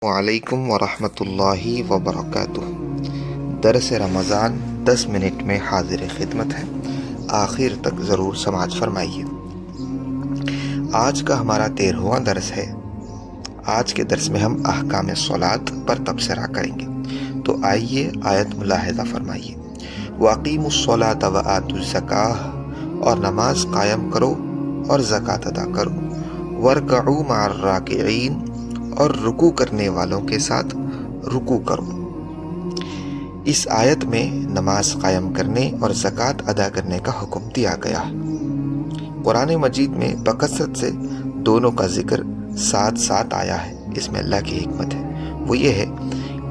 وعلیکم ورحمۃ اللہ وبرکاتہ۔ درس رمضان 10 منٹ میں حاضر خدمت ہے، آخر تک ضرور سماعت فرمائیے۔ آج کا ہمارا 13واں درس ہے۔ آج کے درس میں ہم احکام صلاۃ پر تبصرہ کریں گے، تو آئیے آیت ملاحظہ فرمائیے۔ وَأَقِیمُوا الصَّلَاةَ وَآتُوا الزَّکَاةَ، اور نماز قائم کرو اور زکوٰۃ ادا کرو۔ وَارْکَعُوا مَعَ الرَّاکِعِینَ، اور رکوع کرنے والوں کے ساتھ رکوع کرو۔ اس آیت میں نماز قائم کرنے اور زکوٰۃ ادا کرنے کا حکم دیا گیا ہے۔ قرآن مجید میں بکثرت سے دونوں کا ذکر ساتھ ساتھ آیا ہے۔ اس میں اللہ کی حکمت ہے، وہ یہ ہے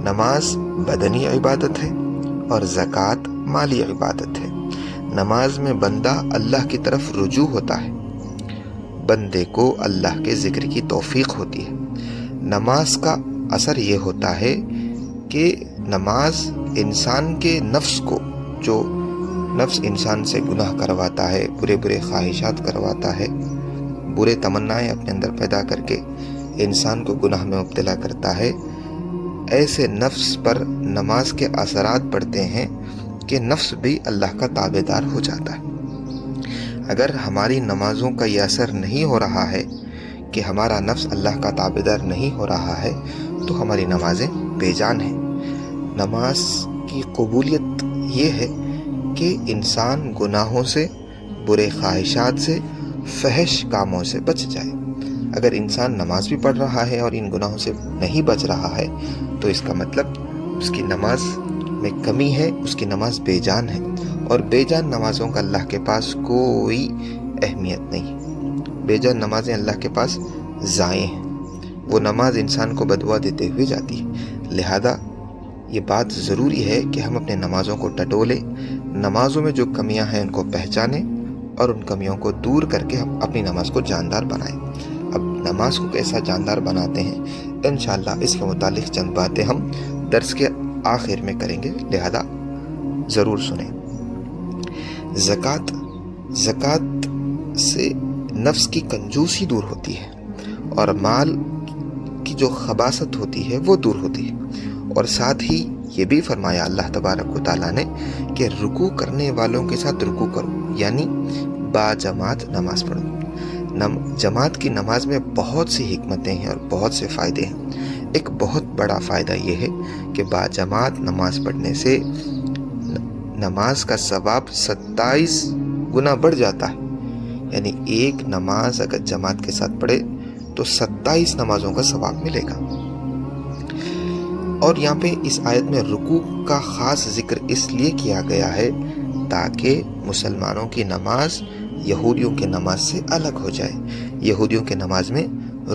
نماز بدنی عبادت ہے اور زکوٰۃ مالی عبادت ہے۔ نماز میں بندہ اللہ کی طرف رجوع ہوتا ہے، بندے کو اللہ کے ذکر کی توفیق ہوتی ہے۔ نماز کا اثر یہ ہوتا ہے کہ نماز انسان کے نفس کو، جو نفس انسان سے گناہ کرواتا ہے، برے خواہشات کرواتا ہے، برے تمنائیں اپنے اندر پیدا کر کے انسان کو گناہ میں مبتلا کرتا ہے، ایسے نفس پر نماز کے اثرات پڑتے ہیں کہ نفس بھی اللہ کا تابعدار ہو جاتا ہے۔ اگر ہماری نمازوں کا یہ اثر نہیں ہو رہا ہے کہ ہمارا نفس اللہ کا تابعدار نہیں ہو رہا ہے، تو ہماری نمازیں بے جان ہیں۔ نماز کی قبولیت یہ ہے کہ انسان گناہوں سے، برے خواہشات سے، فحش کاموں سے بچ جائے۔ اگر انسان نماز بھی پڑھ رہا ہے اور ان گناہوں سے نہیں بچ رہا ہے، تو اس کا مطلب اس کی نماز میں کمی ہے، اس کی نماز بے جان ہے، اور بے جان نمازوں کا اللہ کے پاس کوئی اہمیت نہیں۔ بے جان نمازیں اللہ کے پاس ضائع ہیں، وہ نماز انسان کو بددعا دیتے ہوئے جاتی ہے۔ لہذا یہ بات ضروری ہے کہ ہم اپنے نمازوں کو ٹٹولیں، نمازوں میں جو کمیاں ہیں ان کو پہچانیں اور ان کمیوں کو دور کر کے ہم اپنی نماز کو جاندار بنائیں۔ اب نماز کو کیسا جاندار بناتے ہیں، انشاءاللہ اس کے متعلق چند باتیں ہم درس کے آخر میں کریں گے، لہذا ضرور سنیں۔ زکوٰۃ سے نفس کی کنجوسی دور ہوتی ہے، اور مال کی جو خباثت ہوتی ہے وہ دور ہوتی ہے، اور ساتھ ہی یہ بھی فرمایا اللہ تبارک و تعالیٰ نے کہ رکوع کرنے والوں کے ساتھ رکوع کرو، یعنی باجماعت نماز پڑھو۔ جماعت کی نماز میں بہت سی حکمتیں ہیں اور بہت سے فائدے ہیں۔ ایک بہت بڑا فائدہ یہ ہے کہ باجماعت نماز پڑھنے سے نماز کا ثواب 27 گنا بڑھ جاتا ہے، یعنی ایک نماز اگر جماعت کے ساتھ پڑھے تو 27 نمازوں کا ثواب ملے گا۔ اور یہاں پہ اس آیت میں رکوع کا خاص ذکر اس لیے کیا گیا ہے تاکہ مسلمانوں کی نماز یہودیوں کی نماز سے الگ ہو جائے۔ یہودیوں کی نماز میں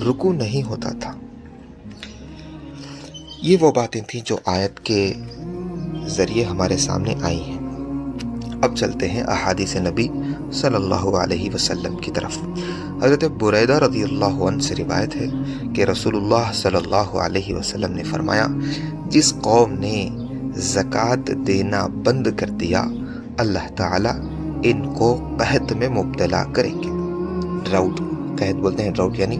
رکوع نہیں ہوتا تھا۔ یہ وہ باتیں تھیں جو آیت کے ذریعے ہمارے سامنے آئی ہیں۔ اب چلتے ہیں احادیث نبی صلی اللہ علیہ وسلم کی طرف۔ حضرت بریدہ رضی اللہ عنہ سے روایت ہے کہ رسول اللہ صلی اللہ علیہ وسلم نے فرمایا، جس قوم نے زکوٰۃ دینا بند کر دیا، اللہ تعالیٰ ان کو قحط میں مبتلا کریں گے۔ ڈراؤٹ، قحط بولتے ہیں ڈراؤٹ، یعنی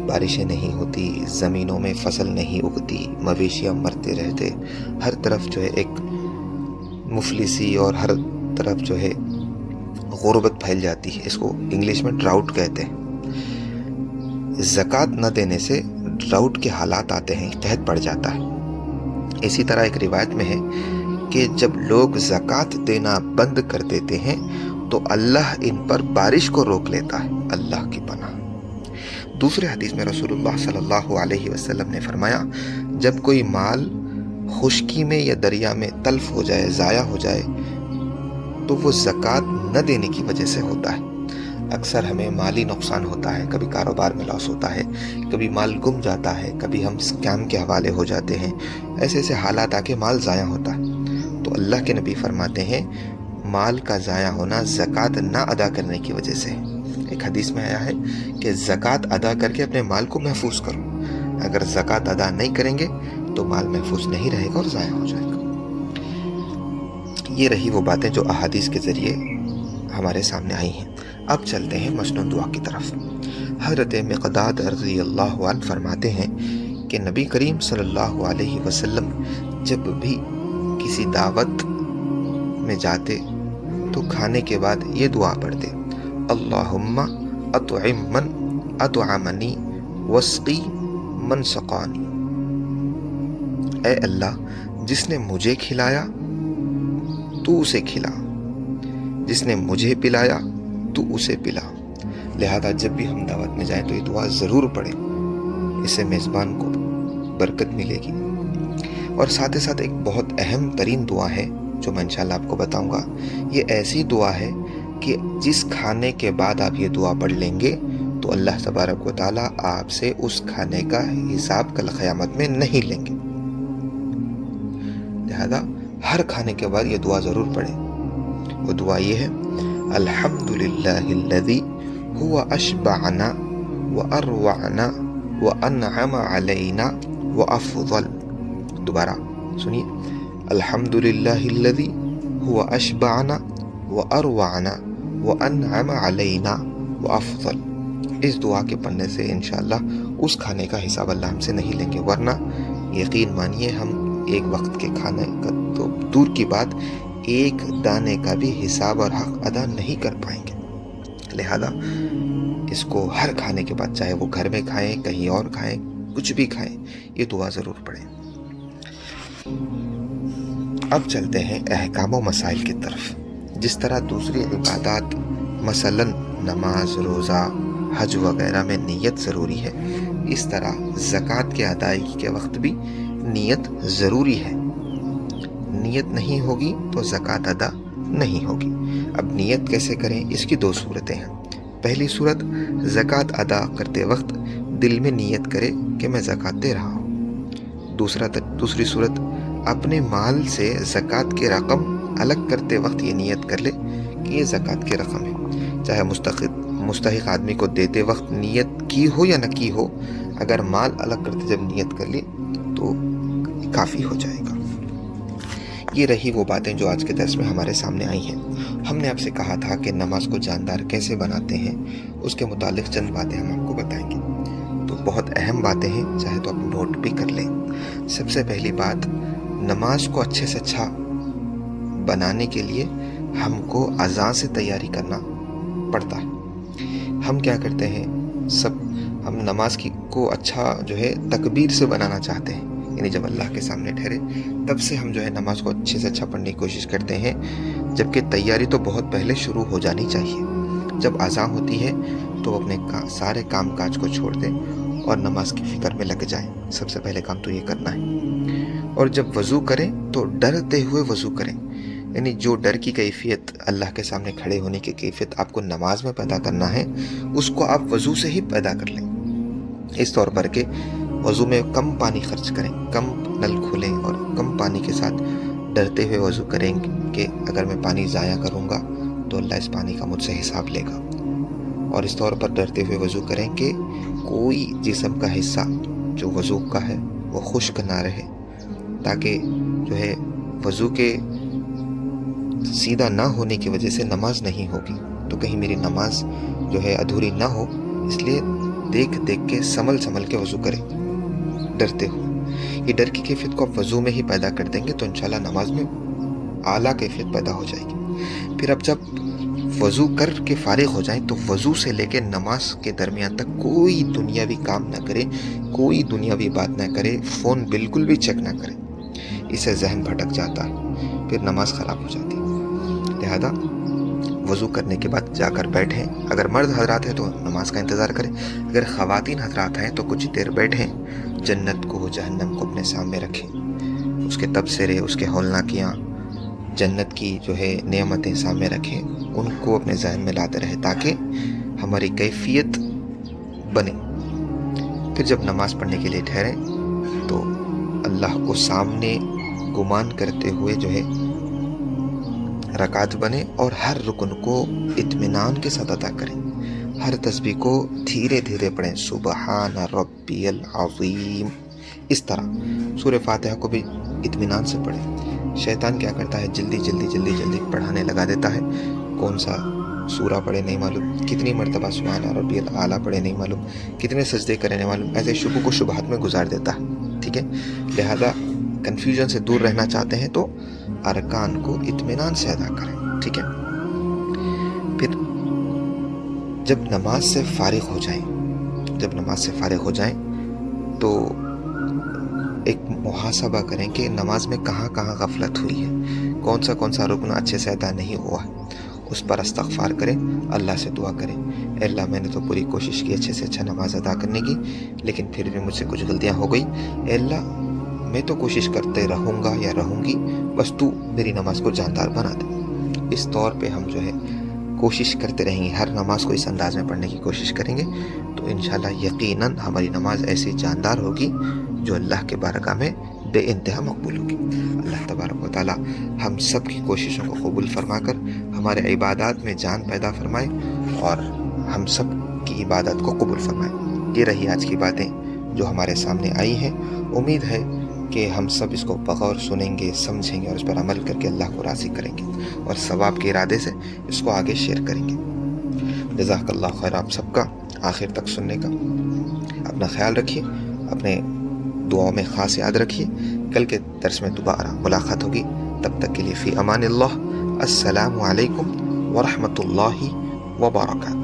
بارشیں نہیں ہوتی، زمینوں میں فصل نہیں اگتی، مویشیاں مرتے رہتے، ہر طرف جو ہے ایک مفلسی اور ہر طرف جو ہے غربت پھیل جاتی ہے۔ اس کو انگلش میں ڈراؤٹ کہتے ہیں۔ زکوٰۃ نہ دینے سے ڈراؤٹ کے حالات آتے ہیں، قحط پڑ جاتا ہے۔ اسی طرح ایک روایت میں ہے کہ جب لوگ زکوٰۃ دینا بند کر دیتے ہیں تو اللہ ان پر بارش کو روک لیتا ہے، اللہ کی پناہ۔ دوسرے حدیث میں رسول اللہ صلی اللہ علیہ وسلم نے فرمایا، جب کوئی مال خشکی میں یا دریا میں تلف ہو جائے، ضائع ہو جائے، تو وہ زکوٰۃ نہ دینے کی وجہ سے ہوتا ہے۔ اکثر ہمیں مالی نقصان ہوتا ہے، کبھی کاروبار میں لاس ہوتا ہے، کبھی مال گم جاتا ہے، کبھی ہم اسکیم کے حوالے ہو جاتے ہیں، ایسے حالات آ کے مال ضائع ہوتا ہے۔ تو اللہ کے نبی فرماتے ہیں مال کا ضائع ہونا زکوٰۃ نہ ادا کرنے کی وجہ سے ہے۔ ایک حدیث میں آیا ہے کہ زکوٰۃ ادا کر کے اپنے مال کو محفوظ کرو۔ اگر زکوٰۃ ادا نہیں کریں گے تو مال محفوظ نہیں رہے گا اور ضائع ہو جائے گا۔ یہ رہی وہ باتیں جو احادیث کے ذریعے ہمارے سامنے آئی ہیں۔ اب چلتے ہیں مسنون دعا کی طرف۔ حضرت مقداد رضی اللہ عنہ فرماتے ہیں کہ نبی کریم صلی اللہ علیہ وسلم جب بھی کسی دعوت میں جاتے تو کھانے کے بعد یہ دعا پڑھتے، اللہم اطعم من اطعمنی واسقی من سقانی۔ اے اللہ، جس نے مجھے کھلایا تو اسے کھلا، جس نے مجھے پلایا تو اسے پلا۔ لہذا جب بھی ہم دعوت میں جائیں تو یہ دعا ضرور پڑھیں، اس سے میزبان کو برکت ملے گی۔ اور ساتھ ہی ساتھ ایک بہت اہم ترین دعا ہے جو میں انشاءاللہ آپ کو بتاؤں گا۔ یہ ایسی دعا ہے کہ جس کھانے کے بعد آپ یہ دعا پڑھ لیں گے تو اللہ تبارک و تعالیٰ آپ سے اس کھانے کا حساب کل قیامت میں نہیں لیں گے۔ لہذا ہر کھانے کے بعد یہ دعا ضرور پڑھیں۔ وہ دعا یہ ہے، الحمدللہ الذی هو اشبعنا واروعنا وانعم علینا وافضل۔ دوبارہ سنیے، الحمدللہ الذی هو اشبعنا واروعنا وانعم علینا وافضل۔ اس دعا کے پڑھنے سے انشاءاللہ اس کھانے کا حساب اللہ ہم سے نہیں لیں گے، ورنہ یقین مانیے ہم ایک وقت کے کھانے کا تو دور کی بات ایک دانے کا بھی حساب اور حق ادا نہیں کر پائیں گے۔ لہذا اس کو ہر کھانے کے بعد، چاہے وہ گھر میں کھائیں، کہیں اور کھائیں، کچھ بھی کھائیں، یہ دعا ضرور پڑھیں۔ اب چلتے ہیں احکام و مسائل کی طرف۔ جس طرح دوسری عبادات مثلا نماز، روزہ، حج وغیرہ میں نیت ضروری ہے، اس طرح زکوٰۃ کے ادائیگی کے وقت بھی نیت ضروری ہے۔ نیت نہیں ہوگی تو زکوٰۃ ادا نہیں ہوگی۔ اب نیت کیسے کریں؟ اس کی دو صورتیں ہیں۔ پہلی صورت، زکوٰۃ ادا کرتے وقت دل میں نیت کرے کہ میں زکوٰۃ دے رہا ہوں۔ دوسری صورت، اپنے مال سے زکوٰۃ کی رقم الگ کرتے وقت یہ نیت کر لے کہ یہ زکوٰۃ کی رقم ہے۔ چاہے مستحق آدمی کو دیتے وقت نیت کی ہو یا نہ کی ہو، اگر مال الگ کرتے جب نیت کر لی تو کافی ہو جائے گا۔ یہ رہی وہ باتیں جو آج کے درس میں ہمارے سامنے آئی ہیں۔ ہم نے آپ سے کہا تھا کہ نماز کو جاندار کیسے بناتے ہیں، اس کے متعلق چند باتیں ہم آپ کو بتائیں گے۔ تو بہت اہم باتیں ہیں، چاہے تو آپ نوٹ بھی کر لیں۔ سب سے پہلی بات، نماز کو اچھے سے اچھا بنانے کے لیے ہم کو اذان سے تیاری کرنا پڑتا ہے۔ ہم کیا کرتے ہیں، ہم نماز کو اچھا تکبیر سے بنانا چاہتے ہیں، یعنی جب اللہ کے سامنے ٹھہرے تب سے ہم نماز کو اچھے سے اچھا پڑھنے کی کوشش کرتے ہیں، جبکہ تیاری تو بہت پہلے شروع ہو جانی چاہیے۔ جب اذان ہوتی ہے تو اپنے سارے کام کاج کو چھوڑ دیں اور نماز کی فکر میں لگ جائیں۔ سب سے پہلے کام تو یہ کرنا ہے۔ اور جب وضو کریں تو ڈرتے ہوئے وضو کریں، یعنی جو ڈر کی کیفیت، اللہ کے سامنے کھڑے ہونے کی کیفیت آپ کو نماز میں پیدا کرنا ہے، اس کو آپ وضو سے ہی پیدا کر لیں۔ اس طور پر کہ وضو میں کم پانی خرچ کریں، کم نل کھولیں اور کم پانی کے ساتھ ڈرتے ہوئے وضو کریں کہ اگر میں پانی ضائع کروں گا تو اللہ اس پانی کا مجھ سے حساب لے گا۔ اور اس طور پر ڈرتے ہوئے وضو کریں کہ کوئی جسم کا حصہ جو وضو کا ہے وہ خشک نہ رہے، تاکہ وضو کے سیدھا نہ ہونے کی وجہ سے نماز نہیں ہوگی تو کہیں میری نماز ادھوری نہ ہو، اس لیے دیکھ کے سنبھل کے وضو کریں ڈرتے ہوئے۔ یہ ڈر کی کیفیت کو آپ وضو میں ہی پیدا کر دیں گے تو انشاءاللہ نماز میں اعلیٰ کیفیت پیدا ہو جائے گی۔ پھر اب جب وضو کر کے فارغ ہو جائیں تو وضو سے لے کے نماز کے درمیان تک کوئی دنیاوی کام نہ کرے، کوئی دنیاوی بات نہ کرے، فون بالکل بھی چیک نہ کرے، اس سے ذہن بھٹک جاتا ہے، پھر نماز خراب ہو جاتی ہے۔ لہذا وضو کرنے کے بعد جا کر بیٹھیں۔ اگر مرد حضرات ہیں تو نماز کا انتظار کریں، اگر خواتین حضرات ہیں تو کچھ دیر بیٹھیں، جنت کو جہنم کو اپنے سامنے رکھیں، اس کے تبصرے، اس کے ہولناکیاں، جنت کی نعمتیں سامنے رکھیں، ان کو اپنے ذہن میں لاتے رہیں تاکہ ہماری کیفیت بنے۔ پھر جب نماز پڑھنے کے لیے ٹھہریں تو اللہ کو سامنے گمان کرتے ہوئے رکعت بنے اور ہر رکن کو اطمینان کے ساتھ ادا کریں۔ ہر تسبیح کو دھیرے دھیرے پڑھیں، سبحان ربی العظیم۔ اس طرح سورہ فاتحہ کو بھی اطمینان سے پڑھیں۔ شیطان کیا کرتا ہے، جلدی پڑھانے لگا دیتا ہے، کون سا سورہ پڑھے نہیں معلوم، کتنی مرتبہ سبحان ربی الاعلیٰ پڑھے نہیں معلوم، کتنے سجدے کرے نہیں معلوم، ایسے شکوک و شبہات میں گزار دیتا ہے، ٹھیک ہے. لہذا کنفیوژن سے دور رہنا چاہتے ہیں تو ارکان کو اطمینان سے ادا کریں، ٹھیک ہے. پھر جب نماز سے فارغ ہو جائیں تو ایک محاسبہ کریں کہ نماز میں کہاں کہاں غفلت ہوئی ہے، کون سا رکن اچھے سے ادا نہیں ہوا ہے، اس پر استغفار کریں، اللہ سے دعا کریں، اے اللہ میں نے تو پوری کوشش کی اچھے سے اچھا نماز ادا کرنے کی، لیکن پھر بھی مجھ سے کچھ غلطیاں ہو گئی، اے اللہ میں تو کوشش کرتے رہوں گا یا رہوں گی، بس تو میری نماز کو جاندار بنا دے. اس طور پہ ہم جو ہے کوشش کرتے رہیں گے، ہر نماز کو اس انداز میں پڑھنے کی کوشش کریں گے تو انشاءاللہ یقیناً ہماری نماز ایسی جاندار ہوگی جو اللہ کے بارگاہ میں بے انتہا مقبول ہوگی. اللہ تبارک و تعالی ہم سب کی کوششوں کو قبول فرما کر ہمارے عبادات میں جان پیدا فرمائے اور ہم سب کی عبادت کو قبول فرمائے. یہ رہی آج کی باتیں جو ہمارے سامنے آئی ہیں. امید ہے کہ ہم سب اس کو بغور سنیں گے، سمجھیں گے اور اس پر عمل کر کے اللہ کو راضی کریں گے اور ثواب کے ارادے سے اس کو آگے شیئر کریں گے. جزاک اللہ خیر آپ سب کا آخر تک سننے کا. اپنا خیال رکھیے، اپنے دعاؤں میں خاص یاد رکھیے. کل کے درس میں دوبارہ ملاقات ہوگی، تب تک کے لیے فی امان اللہ. السلام علیکم ورحمۃ اللہ وبرکاتہ.